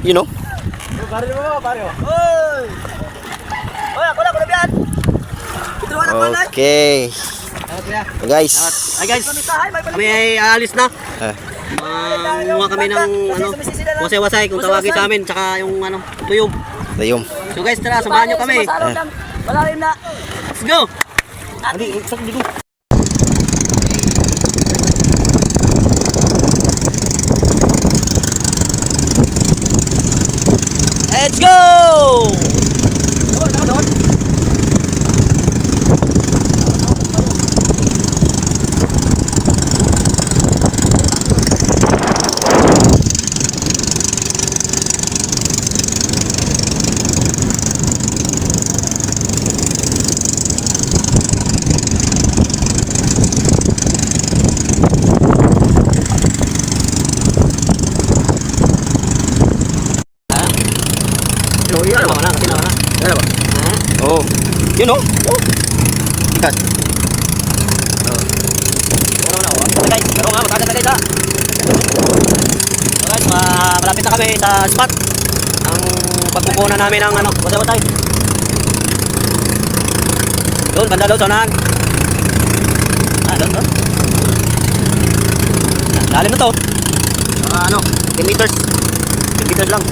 You know? Barrio mo, barrio. Oy! Oy, ako na biyan. Ito na pa na. Okay. Guys. Ay guys. Kami ay aalis na. Manguha kami ng ano, wasay-wasay kung tawagin sa amin, tsaka yung ano, tuyom. Dayom. So guys, tara, samahan nyo kami. Wala rin na. Let's go! Let's go! Oh, you know? Ikas. Guys, malapit na kami sa spot. Ang pagkukunan namin ng ano, wasay-wasay. Doon, banda doon, sonahan. Doon. Lalim na to. Ano, 10 meters. 10 meters lang.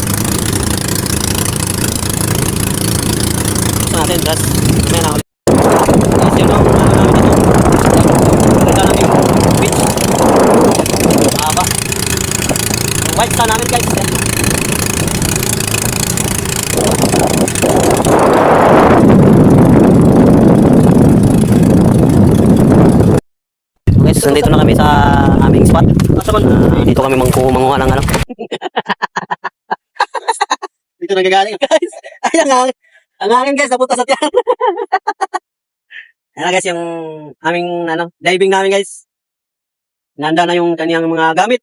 Natin, just may na ulit. Guys, yun ang ano namin dito. Ganda namin beach. Mahaba. Yung white sand namin guys. Yan. Guys, nandito na kami sa aming spot. Dito kami manguha ng ano. Dito nagagaling guys. Ayan ang hangin guys, napunta sa tiyan. Ayan guys, yung aming ano, diving namin guys. Nanda na yung kaniyang mga gamit.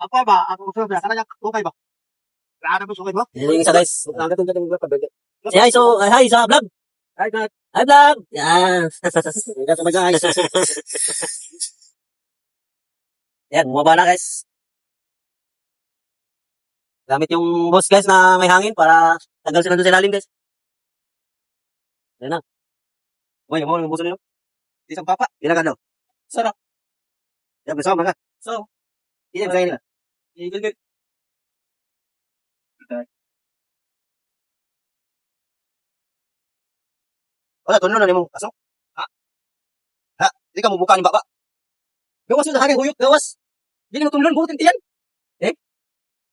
Apa ba? Ako gusto ba? Kana okay ba? Lahat mo okay ba? Yung isa guys. Hi, so hi sa vlog. Hi vlog. Yan. Guys. Yan, bumaba na guys. Gamit yung boss guys na may hangin para tagal sila doon sa ilalim guys. Ayan na. Uy, yung mga buso nyo. Isang papa. Ilagan daw. Sarap. Yan, bersama ka. So, Hindi, masaya nila. igil. Wala, tuloy na mo. Asok. Ha? Di ka mubuka ni baba. Gawas yun sa hangin, huyok. Gawas. Hindi mo tumulon, buhutin tiyan.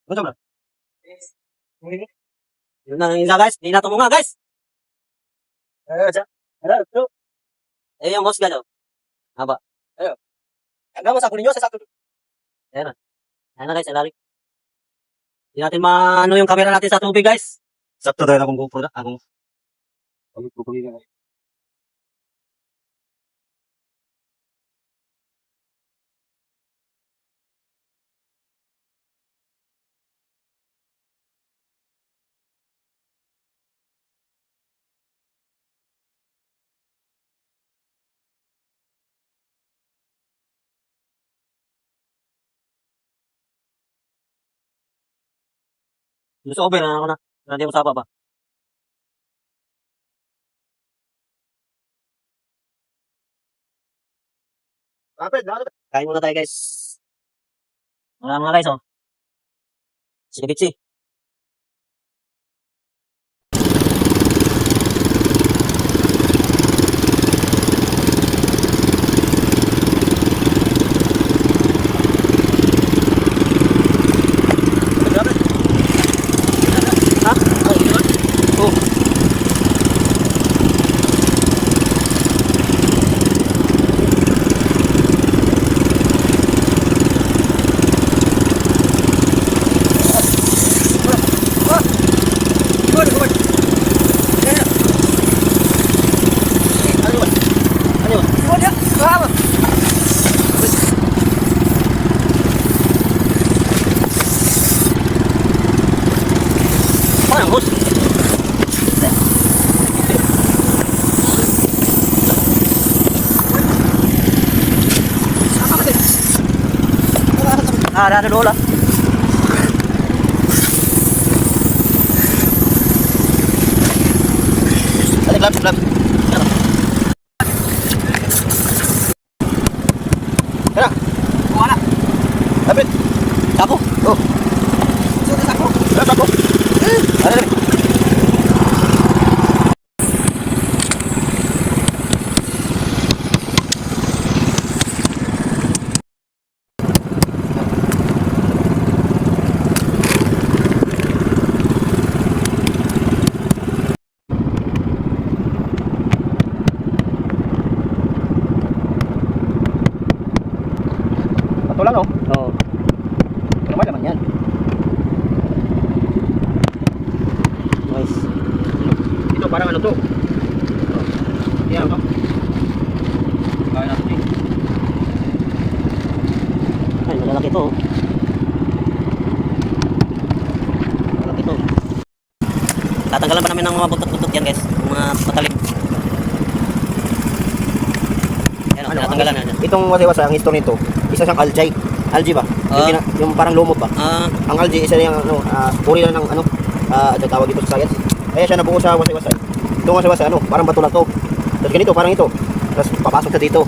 Gusto mo na. Yun na ang isa guys. Hindi na tumunga guys. Yung boss gano'n. Haba. Gawas ako ninyo sa sakto. Ayan na guys, alarik. Hindi natin maano yung camera natin sa tubig guys. Sakto dahil akong GoPro na. Akong GoPro na. Gusto ko ba na ako na. Hindi mo sapa ba? Kapit, Kain muna tayo guys. Wala mga guys oh. Sige bitsi. Ada lola. Suklap, suklap. Kaya, Kuha na. lapit. Sako. Oh, Sulit ako. sarap ako. Ano na? Ito lang, no? Oo. Naman naman yan. Guys. Ito parang ano to? Yan, no? Kaya natin eh. Ay, malalaki to. Malalaki to. Tatanggalan pa namin ng mga buntot-buntot yan guys. Yung mga patalim. Yan o, tinatanggalan na dyan. Itong wasa-wasa, ang history nito, isa siyang algae. Algae ba? Ah. Yung parang lumot ba? Ang algae, isa yung ano, uri na ng ano, ito tawag dito sa science. Kaya siya nabuo sa wasa-wasa. Itong wasa-wasa, ano, parang bato na to. Tapos ganito, parang ito. Tapos papasok sa dito.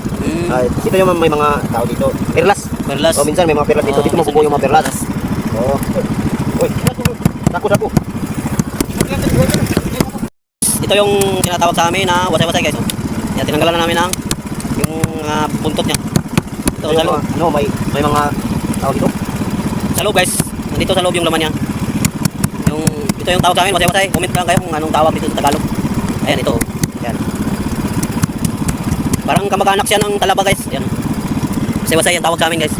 Ito yung may mga tao dito. Perlas. Perlas. O minsan may mga perlas dito. Dito minsan mabubuo yung mga may perlas. Oo. Uy, saku-saku. Ito yung tinatawag sa amin na wasay-wasay guys. Oh. Yan, tinanggalan na namin ang yung buntot niya. Ito Ito sa loob. ano, may mga tao dito. Sa loob guys. Nandito sa loob yung laman niya. Ito yung tawag sa amin, wasay-wasay. Comment lang kayo kung anong tawag dito sa Tagalog. Ayan, ito. Ayan. Parang kamag-anak siya ng talaba guys. Ayan. Wasay-wasay ang tawag sa amin guys.